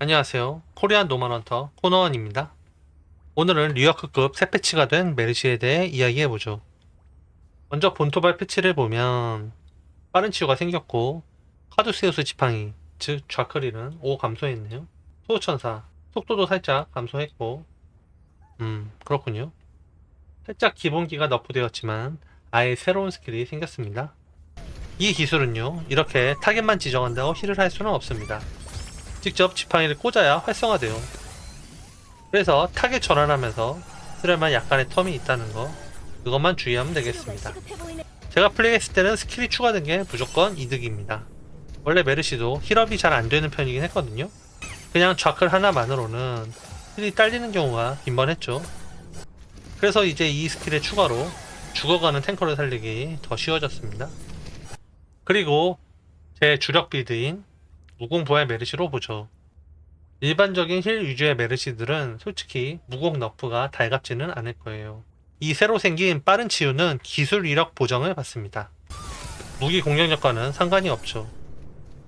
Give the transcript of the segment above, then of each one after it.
안녕하세요. 코리안 노만헌터 코너원입니다. 오늘은 리어크급 새 패치가 된 메르시에 대해 이야기해보죠. 먼저 본토발 패치를 보면 빠른 치유가 생겼고 카두세우스 지팡이, 즉 좌클릴은 5 감소했네요. 소우천사, 속도도 살짝 감소했고 그렇군요. 살짝 기본기가 너프되었지만 아예 새로운 스킬이 생겼습니다. 이 기술은요, 이렇게 타겟만 지정한다고 힐을 할 수는 없습니다. 직접 지팡이를 꽂아야 활성화돼요. 그래서 타겟 전환하면서 쓰려면 약간의 텀이 있다는 거, 그것만 주의하면 되겠습니다. 제가 플레이했을 때는 스킬이 추가된 게 무조건 이득입니다. 원래 메르시도 힐업이 잘 안되는 편이긴 했거든요. 그냥 좌클 하나만으로는 힐이 딸리는 경우가 빈번했죠. 그래서 이제 이 스킬의 추가로 죽어가는 탱커를 살리기 더 쉬워졌습니다. 그리고 제 주력 빌드인 무공부활 메르시로 보죠. 일반적인 힐 위주의 메르시들은 솔직히 무공 너프가 달갑지는 않을 거예요. 이 새로 생긴 빠른 치유는 기술 위력 보정을 받습니다. 무기 공격력과는 상관이 없죠.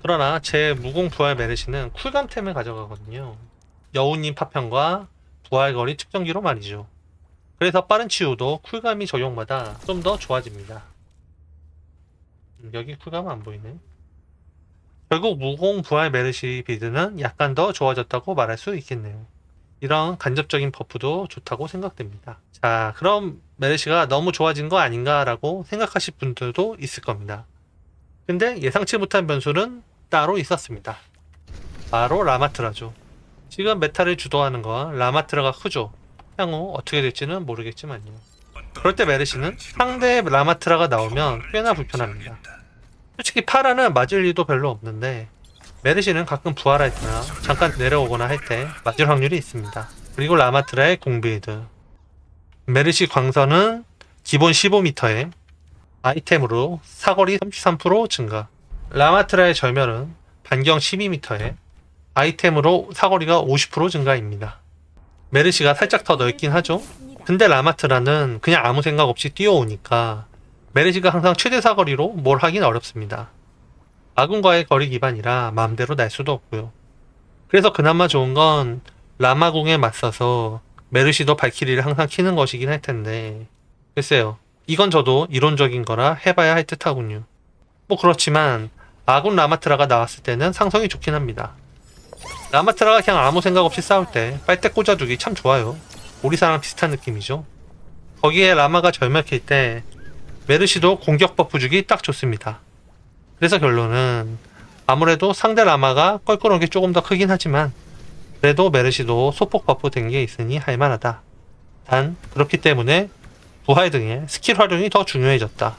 그러나 제 무공 부활 메르시는 쿨감템을 가져가거든요. 여우님 파편과 부활거리 측정기로 말이죠. 그래서 빠른 치유도 쿨감이 적용마다 좀 더 좋아집니다. 여기 쿨감은 안 보이네. 결국 무공 부활 메르시 빌드는 약간 더 좋아졌다고 말할 수 있겠네요. 이런 간접적인 버프도 좋다고 생각됩니다. 자, 그럼 메르시가 너무 좋아진 거 아닌가 라고 생각하실 분들도 있을 겁니다. 근데 예상치 못한 변수는 따로 있었습니다. 바로 라마트라죠. 지금 메타를 주도하는 건 라마트라가 크죠. 향후 어떻게 될지는 모르겠지만요. 그럴 때 메르시는 상대의 라마트라가 나오면 꽤나 불편합니다. 솔직히 파라는 맞을 일도 별로 없는데 메르시는 가끔 부활할 때나 잠깐 내려오거나 할 때 맞을 확률이 있습니다. 그리고 라마트라의 공빌드, 메르시 광선은 기본 15m에 아이템으로 사거리 33% 증가, 라마트라의 절멸은 반경 12m에 아이템으로 사거리가 50% 증가입니다. 메르시가 살짝 더 넓긴 하죠. 근데 라마트라는 그냥 아무 생각 없이 뛰어오니까 메르시가 항상 최대 사거리로 뭘 하긴 어렵습니다. 아군과의 거리 기반이라 마음대로 날 수도 없고요. 그래서 그나마 좋은 건 라마궁에 맞서서 메르시도 발키리를 항상 키는 것이긴 할 텐데, 글쎄요, 이건 저도 이론적인 거라 해봐야 할 듯 하군요. 뭐 그렇지만 아군 라마트라가 나왔을 때는 상성이 좋긴 합니다. 라마트라가 그냥 아무 생각 없이 싸울 때 빨대 꽂아두기 참 좋아요. 오리사랑 비슷한 느낌이죠. 거기에 라마가 절멸킬 때 메르시도 공격 버프 주기 딱 좋습니다. 그래서 결론은 아무래도 상대 라마가 껄끄러운 게 조금 더 크긴 하지만 그래도 메르시도 소폭 버프 된 게 있으니 할만하다. 단 그렇기 때문에 부활 등의 스킬 활용이 더 중요해졌다.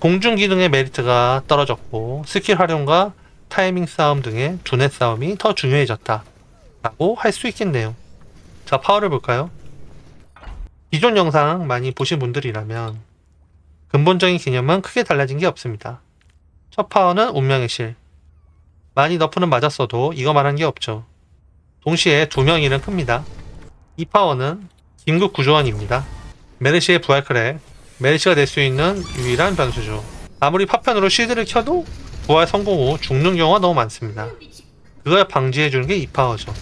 공중 기둥의 메리트가 떨어졌고 스킬 활용과 타이밍 싸움 등의 두뇌 싸움이 더 중요해졌다 라고 할 수 있겠네요. 자, 파워를 볼까요? 기존 영상 많이 보신 분들이라면 근본적인 개념은 크게 달라진 게 없습니다. 첫 파워는 운명의 실. 많이 너프는 맞았어도 이거 말한 게 없죠. 동시에 두 명일은 큽니다. 이 파워는 긴급 구조원입니다. 메르시의 부활 크랙, 메르시가 낼 수 있는 유일한 변수죠. 아무리 파편으로 쉴드를 켜도 부활 성공 후 죽는 경우가 너무 많습니다. 그걸 방지해주는 게 이 파워죠.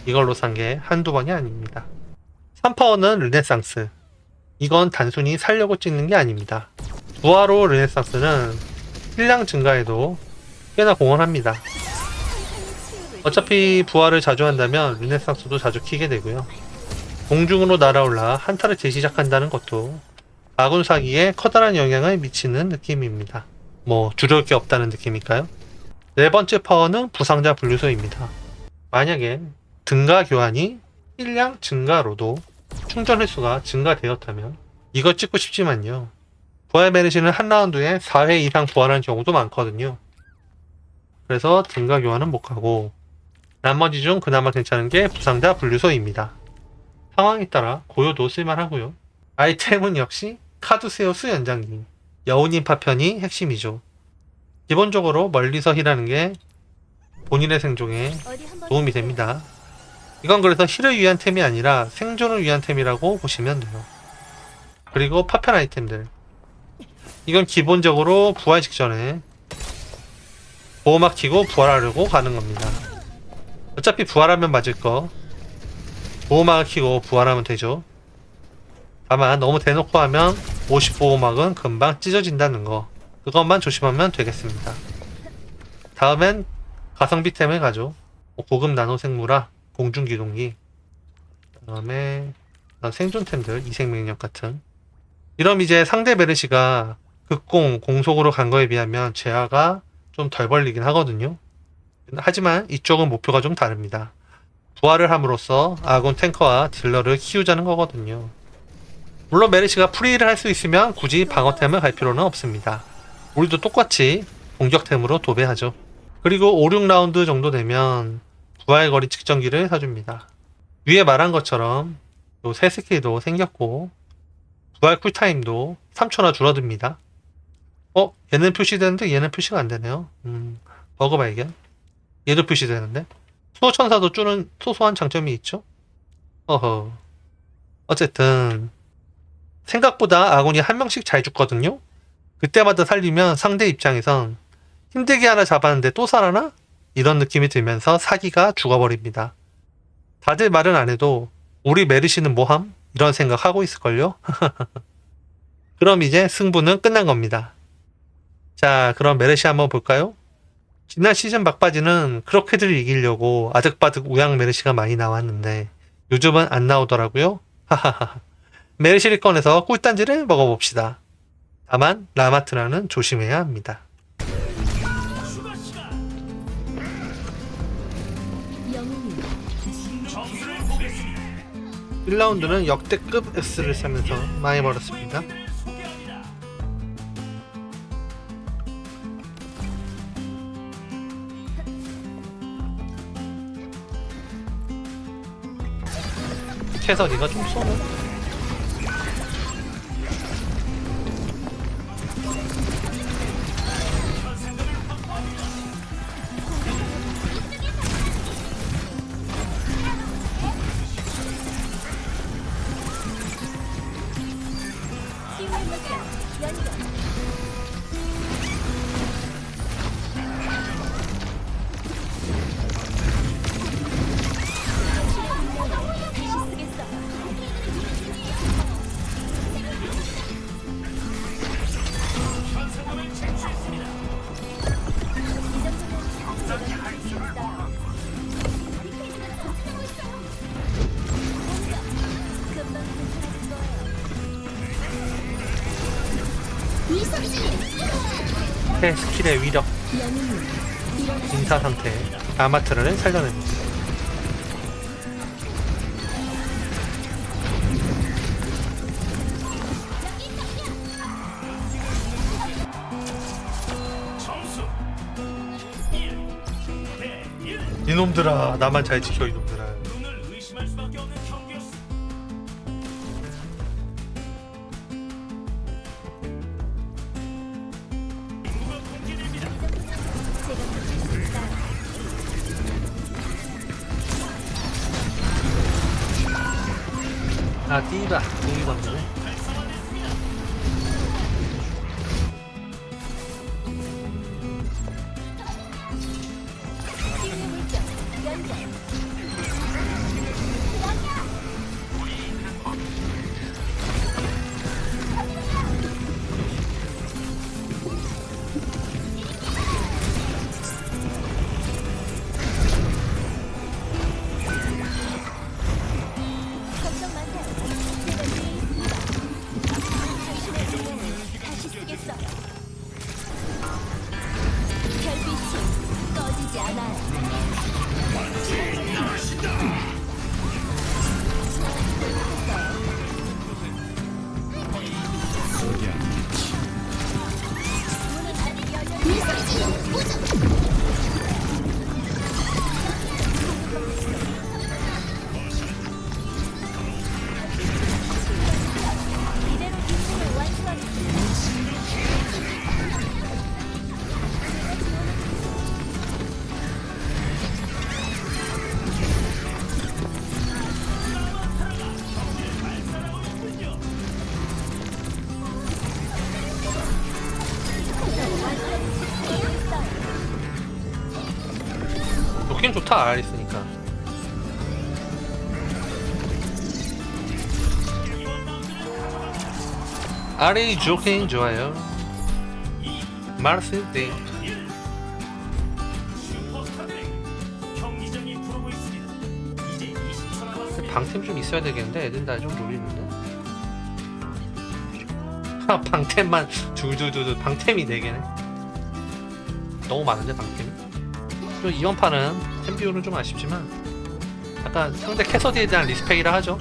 이걸로 산 게 한두 번이 아닙니다. 3파워는 르네상스. 이건 단순히 살려고 찍는 게 아닙니다. 부하로 르네상스는 힐량 증가에도 꽤나 공헌합니다. 어차피 부하를 자주 한다면 르네상스도 자주 키게 되고요. 공중으로 날아올라 한타를 재시작한다는 것도 아군 사기에 커다란 영향을 미치는 느낌입니다. 뭐 두려울 게 없다는 느낌일까요? 네 번째 파워는 부상자 분류소입니다. 만약에 등가 교환이 힐량 증가로도 충전 횟수가 증가되었다면 이걸 찍고 싶지만요. 부활 메르시는 한 라운드에 4회 이상 부활하는 경우도 많거든요. 그래서 등가 교환은 못 가고 나머지 중 그나마 괜찮은 게 부상자 분류소입니다. 상황에 따라 고요도 쓸만하고요. 아이템은 역시 카두세우스 연장기, 여우님 파편이 핵심이죠. 기본적으로 멀리서 힐하는 게 본인의 생존에 도움이 됩니다. 이건 그래서 힐을 위한 템이 아니라 생존을 위한 템이라고 보시면 돼요. 그리고 파편 아이템들, 이건 기본적으로 부활 직전에 보호막 키고 부활하려고 가는 겁니다. 어차피 부활하면 맞을 거 보호막을 키고 부활하면 되죠. 다만 너무 대놓고 하면 50보호막은 금방 찢어진다는 거, 그것만 조심하면 되겠습니다. 다음엔 가성비템을 가죠. 고급 나노생물화, 공중기동기, 그 다음에 생존템들, 이생명력 같은. 이럼 이제 상대 메르시가 극공, 공속으로 간 거에 비하면 제아가 좀 덜 벌리긴 하거든요. 하지만 이쪽은 목표가 좀 다릅니다. 부활을 함으로써 아군 탱커와 딜러를 키우자는 거거든요. 물론 메르시가 프리를 할 수 있으면 굳이 방어템을 갈 필요는 없습니다. 우리도 똑같이 공격템으로 도배하죠. 그리고 5, 6라운드 정도 되면 부활거리 측정기를 사줍니다. 위에 말한 것처럼 요 새 스킬도 생겼고 부활 쿨타임도 3초나 줄어듭니다. 얘는 표시되는데 얘는 표시가 안 되네요. 버그 발견. 얘도 표시되는데 수호천사도 주는 소소한 장점이 있죠. 어허. 어쨌든 생각보다 아군이 한 명씩 잘 죽거든요. 그때마다 살리면 상대 입장에선 힘들게 하나 잡았는데 또 살아나? 이런 느낌이 들면서 사기가 죽어버립니다. 다들 말은 안 해도 우리 메르시는 뭐함? 이런 생각하고 있을걸요? 그럼 이제 승부는 끝난 겁니다. 자, 그럼 메르시 한번 볼까요? 지난 시즌 막바지는 크로케들을 이기려고 아득바득 우양 메르시가 많이 나왔는데 요즘은 안 나오더라고요. 하하하. 메르시를 꺼내서 꿀단지를 먹어봅시다. 다만 라마트라는 조심해야 합니다. 1라운드는 역대급 S를 사면서 많이 벌었습니다. 캐서리가 좀 쏘네. 스킬의 위력, 인사 상태, 아마트라를 살려냅니다. 이놈들아, 나만 잘 지켜 이놈들아. 아, 띠바 여기 건드네. 스타 R 있으니까. R이 좋긴 좋아요. 마르스 네. 방템 좀 있어야 되겠는데 애들 다 좀 노리는데. 방템만 둘둘둘 방템이 4개네. 너무 많은데 방템이. 좀 이번 판은 템 비율은 좀 아쉽지만 약간 상대 캐서디에 대한 리스펙이라 하죠.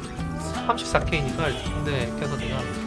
34K니까 상대 캐서디가.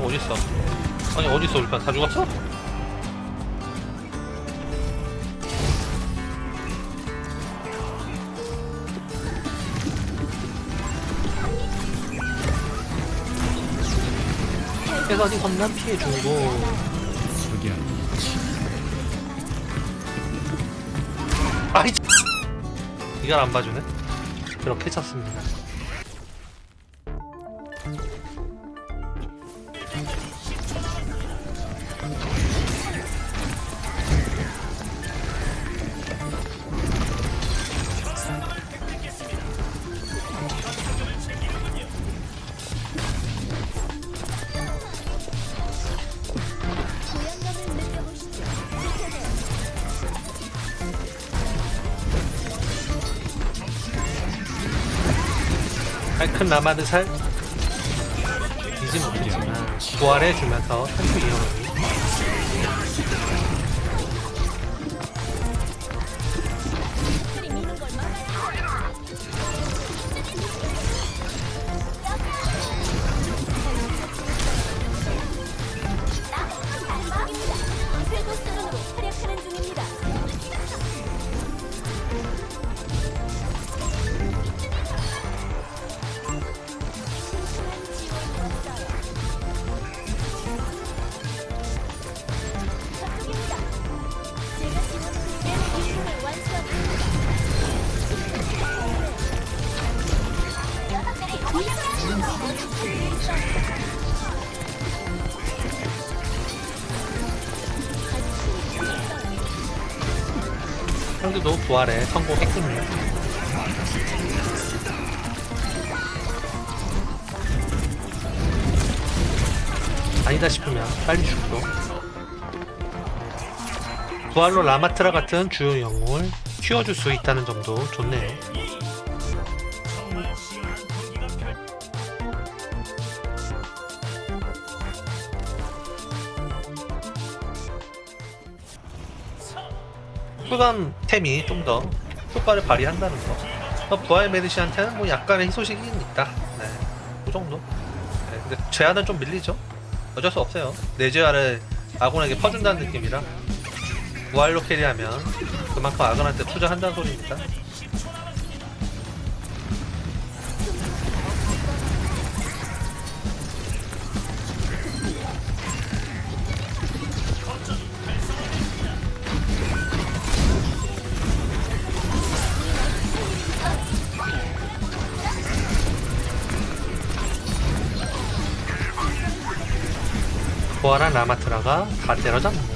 어딨어? 아니 어딨어 우리 편 다 죽었어? 캐서디 겁난 피해주고. 아이 이걸 안 봐주네? 그렇게 쳤습니다. 큰 라마드 살 이지 못했지만 부활해주면서 한수 이용하기. 상대도 부활에 성공했군요. 아니다 싶으면 빨리 죽고. 부활로 라마트라 같은 주요 영웅을 키워줄 수 있다는 점도 좋네요. 쿨감 템이 좀 더 효과를 발휘한다는 거. 부활 메르시한테는 뭐 약간의 희소식이 있다. 네, 그 정도. 네, 근데 제한은 좀 밀리죠. 어쩔 수 없어요. 내재화를 아군에게 퍼준다는 느낌이라 부활로 캐리하면 그만큼 아군한테 투자한다는 소리입니다. 부활한 라마트라가 다 때려잡네요.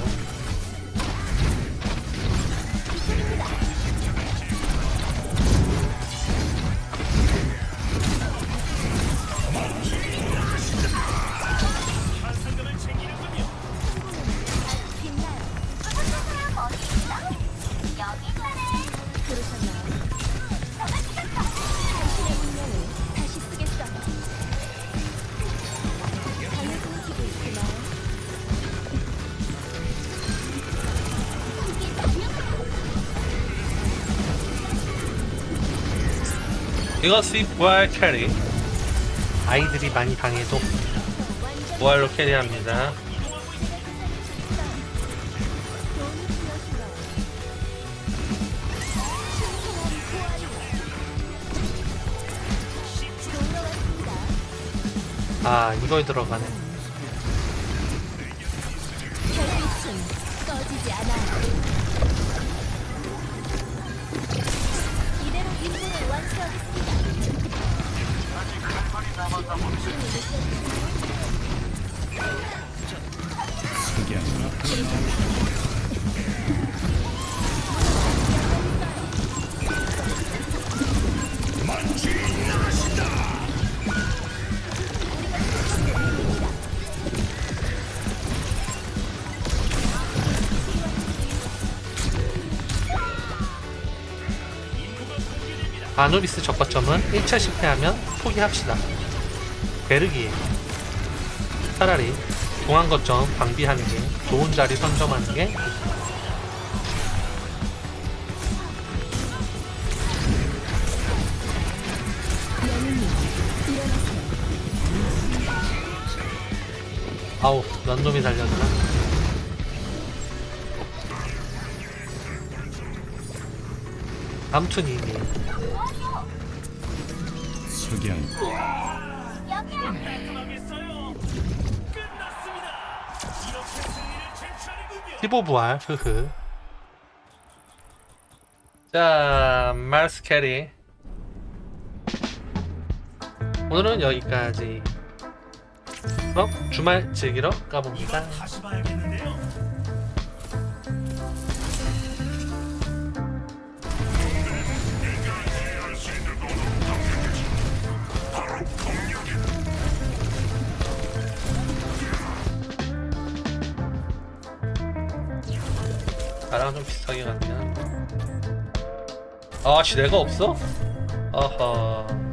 이것이 부활 캐리. 아이들이 많이 당해도 부활로 캐리합니다. 아, 이거에 들어가네. 꺼지지 않아요. 이대로 임무를 완수하겠습니다. 아누비스 적거점은 1차 실패하면 포기합시다. 베르기에 차라리 중앙 거점 방비하는 게 좋은 자리 선점하는 게 좋습니다. 아우, 몇 놈이 달려드나? 암투님이 석양 15부활 흐흐. 자, 말스 캐리 오늘은 여기까지. 그럼 주말 즐기러 가봅니다. 다시 봐야겠는데요. 나랑 좀 비슷하게 갔긴 한데. 아씨, 내가 없어? 어허.